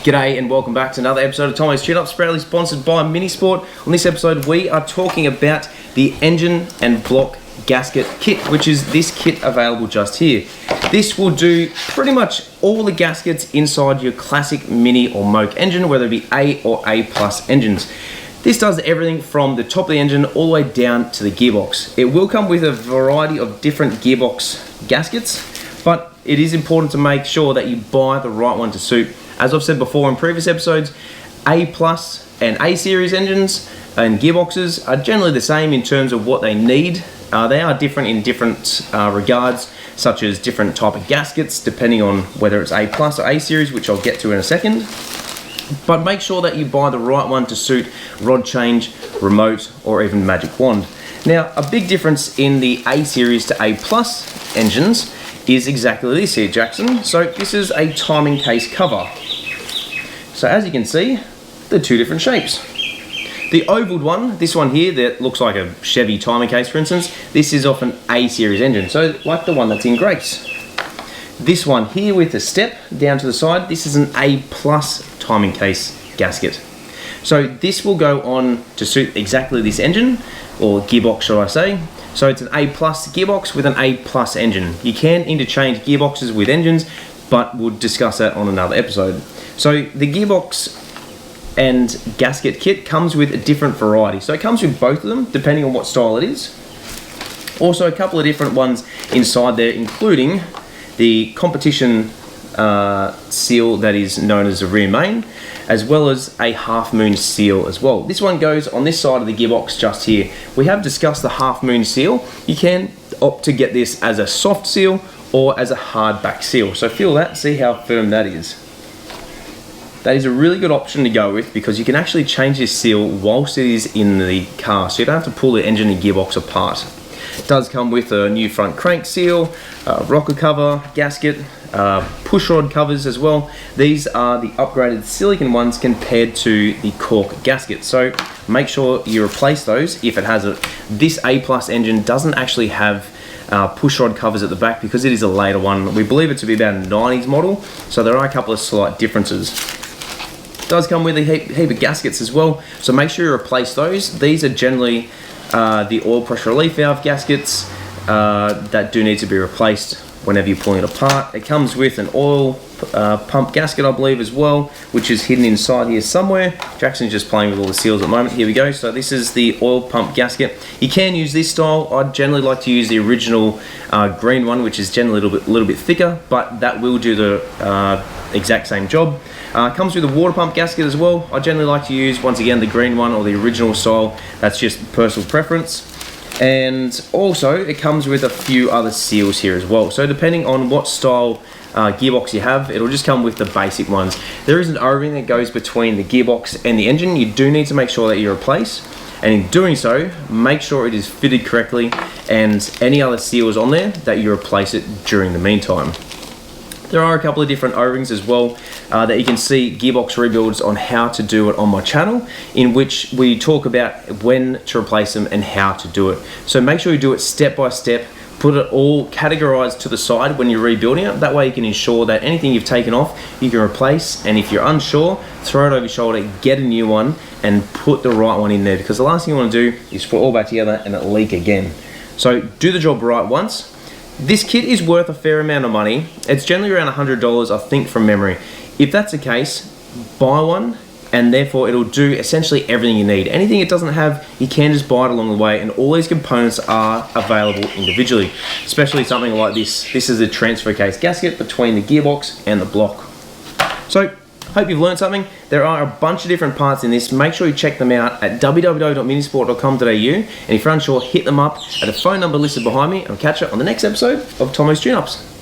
G'day and welcome back to another episode of Tomo's Tune-Ups, proudly sponsored by Minisport. On this episode we are talking about the engine and block gasket kit, which is this kit available just here. This will do pretty much all the gaskets inside your classic Mini or Moke engine, whether it be A or A+ engines. This does everything from the top of the engine all the way down to the gearbox. It will come with a variety of different gearbox gaskets, but it is important to make sure that you buy the right one to suit. As I've said before in previous episodes, A+ and A series engines and gearboxes are generally the same in terms of what they need. They are different in different regards, such as different type of gaskets depending on whether it's A+ or A series, which I'll get to in a second. But make sure that you buy the right one to suit rod change, remote, or even magic wand. Now, a big difference in the A series to A+ engines is exactly this here, Jackson. So this is a timing case cover. So as you can see, they're two different shapes. The ovaled one, this one here that looks like a Chevy timing case for instance, this is off an A series engine, so like the one that's in Grace. This one here with the step down to the side, this is an A+ timing case gasket. So this will go on to suit exactly this engine, or gearbox should I say. So it's an A+ gearbox with an A+ engine. You can interchange gearboxes with engines, but we'll discuss that on another episode. So the gearbox and gasket kit comes with a different variety. So it comes with both of them, depending on what style it is. Also a couple of different ones inside there, including the competition seal that is known as a rear main, as well as a half moon seal as well. This one goes on this side of the gearbox just here. We have discussed the half moon seal. You can opt to get this as a soft seal or as a hard back seal. So feel that, see how firm that is. That is a really good option to go with because you can actually change this seal whilst it is in the car, so you don't have to pull the engine and gearbox apart. It does come with a new front crank seal, rocker cover, gasket, push rod covers as well. These are the upgraded silicone ones compared to the cork gasket, so make sure you replace those if it has it. This A+ engine doesn't actually have push rod covers at the back because it is a later one. We believe it to be about a 90s model, so there are a couple of slight differences. It does come with a heap of gaskets as well, so make sure you replace those. These are generally the oil pressure relief valve gaskets that do need to be replaced whenever you're pulling it apart. It comes with an oil pump gasket, I believe, as well, which is hidden inside here somewhere. Jackson's just playing with all the seals at the moment. Here we go. So this is the oil pump gasket. You can use this style. I'd generally like to use the original green one, which is generally a little bit thicker, but that will do the exact same job. Comes with a water pump gasket as well. I generally like to use, once again, the green one or the original style. That's just personal preference. And also it comes with a few other seals here as well. So depending on what style gearbox you have, it'll just come with the basic ones. There is an O-ring that goes between the gearbox and the engine. You do need to make sure that you replace, and in doing so, make sure it is fitted correctly and any other seals on there that you replace it during the meantime. There are a couple of different O-rings as well that you can see gearbox rebuilds on how to do it on my channel, in which we talk about when to replace them and how to do it. So make sure you do it step by step, put it all categorized to the side when you're rebuilding it. That way you can ensure that anything you've taken off, you can replace, and if you're unsure, throw it over your shoulder, get a new one, and put the right one in there, because the last thing you want to do is put it all back together and it leak again. So do the job right once. This kit is worth a fair amount of money. It's generally around $100, I think, from memory. If that's the case, buy one, and therefore it'll do essentially everything you need. Anything it doesn't have, you can just buy it along the way, and all these components are available individually, especially something like this. This is a transfer case gasket between the gearbox and the block. So, hope you've learned something. There are a bunch of different parts in this. Make sure you check them out at www.minisport.com.au, and if you're unsure, hit them up at the phone number listed behind me, and I'll catch you on the next episode of Tomo's Tune-Ups.